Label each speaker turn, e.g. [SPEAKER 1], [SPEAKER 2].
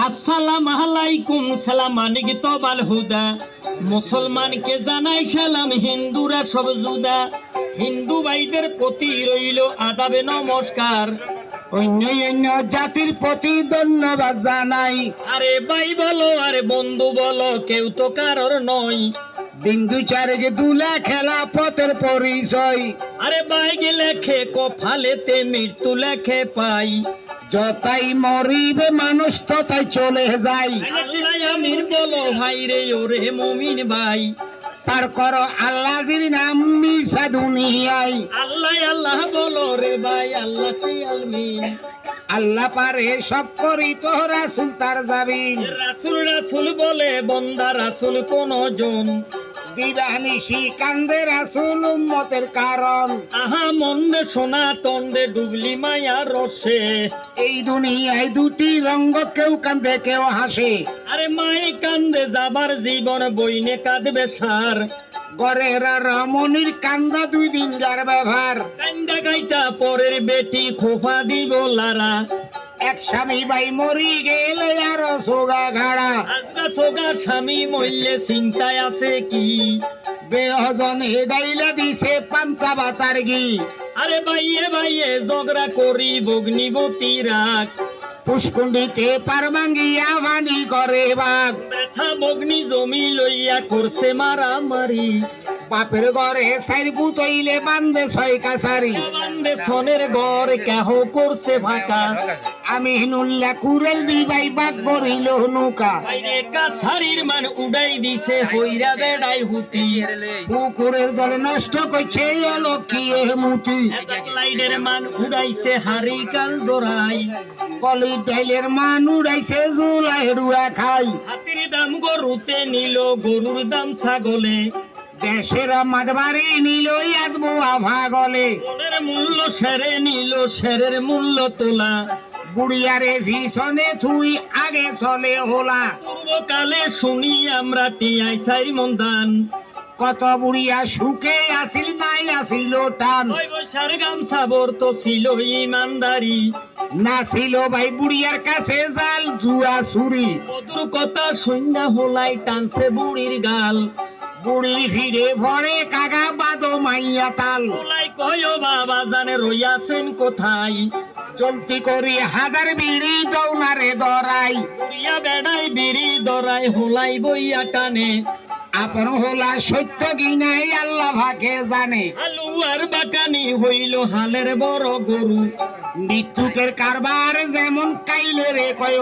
[SPEAKER 1] আসসালাম আলাইকুম সালাম আনিগিত বাল হুদা মুসলমানকে জানাই সালাম হিন্দুরা সব জুদা হিন্দু ভাইদের প্রতি রইল আদাবে নমস্কার
[SPEAKER 2] অন্য অন্য জাতির প্রতি ধন্যবাদ জানাই।
[SPEAKER 1] আরে ভাই বলো আরে বন্ধু বলো কেউ তো কারোর নয়
[SPEAKER 2] দিন দুই চারে দুলা খেলা পথের পরিচয়।
[SPEAKER 1] আরে বাইকে লেখে কফালেতে মৃত্যু লেখে পাই
[SPEAKER 2] যতাই মরিবে মানুষ ততাই চলে যায়।
[SPEAKER 1] আল্লাহ আমির বলো ভাই রে ওরে মমিন ভাই
[SPEAKER 2] পার করো আল্লাহর নাম মিশা দুনিয়ায়।
[SPEAKER 1] আল্লাহ আল্লাহ বলো রে ভাই আল্লাহ সে আলমিন
[SPEAKER 2] আল্লাহ পারে সব করি তো রাসূল তার যাবিন।
[SPEAKER 1] রাসূল রাসূল বলে বন্দা রাসূল কোন জন
[SPEAKER 2] দিবানিশি কান্দে রাসূল উম্মতের কারণ।
[SPEAKER 1] আহা মন্দে সোনা তন্দে ডুবলি মায়া রসে
[SPEAKER 2] এই দুনিয়ায় দুটি রঙ্গ, কেউ কান্দে কেউ হাসে।
[SPEAKER 1] আরে মাই কান্দে যাবার জীবন বইনে কাঁদবে সার
[SPEAKER 2] গরের রমণীর কান্দা দুই দিন যার ব্যবহার।
[SPEAKER 1] কান্দা গাইটা পরের বেটি খোফা দিব লারা
[SPEAKER 2] এক স্বামী ভাই মরি গেলে আরো সোগা ঘাড়া।
[SPEAKER 1] আজকা সোগা স্বামী মইলে চিন্তায় আছে কি
[SPEAKER 2] বেহজন হেদাইলা দিছে পান্তা বাতার ঘি।
[SPEAKER 1] আরে বাইয়ে বাইয়ে ঝগড়া করি বগ্নিবতী রাখ
[SPEAKER 2] পুষ্কুণ্ডিতে পার ভাঙ্গিয়া ভানি করে বাঘ।
[SPEAKER 1] ব্যথা বগ্নি জমি লইয়া করছে মারামারি
[SPEAKER 2] বাপের ঘরে সাইর পুতইলে বান্ধে ছয় কাছারি।
[SPEAKER 1] বান্দে সনের ঘর কেহ করছে ফাঁকা
[SPEAKER 2] আমি হিনুল্লা কুরেল দিবাই বাদ বরিল নৌকা।
[SPEAKER 1] বাইরে কাছারির মান উড়াই দিছে হইরা বেড়াই হুতি
[SPEAKER 2] পুকুরের জল নষ্ট করছে অলক্ষিয়ে মুতি।
[SPEAKER 1] লাইটের মান উড়াইছে হারি কাল জোড়াই
[SPEAKER 2] কলি ডাইলের মান উড়াইছে জুলা হেড়ুয়া খাই।
[SPEAKER 1] হাতির দাম গরুতে নিল গরুর দাম ছাগলে
[SPEAKER 2] দেশের মাদবারি নিল আদবো ভাগলে।
[SPEAKER 1] মনের মূল্য সেরে নিল সেরের মূল্য তোলা
[SPEAKER 2] বুড়িয়ারে ভীষণে থুই আগে চলে হোলা।
[SPEAKER 1] পূর্বকালে শুনি আমরা টিয়াই সাই মন্দান
[SPEAKER 2] কত বুড়িয়া সুখে আসিল নাই আসিল টান।
[SPEAKER 1] ওই বৈশার গামছা তো ছিল ইমানদারি
[SPEAKER 2] না ছিল ভাই বুড়িয়ার কাছে জাল জুয়া ছুরি।
[SPEAKER 1] মধুর কথা সন্ধ্যা হোলাই টানছে বুড়ির গাল
[SPEAKER 2] বুড়ি ফিরে ভরে কাকা বাদো মাইয়া তাল।
[SPEAKER 1] হোলাই কয় বাবা জানে রইয়াছেন কোথায়
[SPEAKER 2] চলতি করি হাজার বিড়ি দৌনারে দরাই।
[SPEAKER 1] বুড়িয়া বেড়াই বিড়ি দরাই হোলাই বইয়া টানে
[SPEAKER 2] আপন হোলা সত্য কিনাই আল্লাহ ভাগে জানে।
[SPEAKER 1] আলু আর বাকানি হইল হালের বড় গরু
[SPEAKER 2] মৃত্যুকের কারবার যেমন কাইলে রে কয়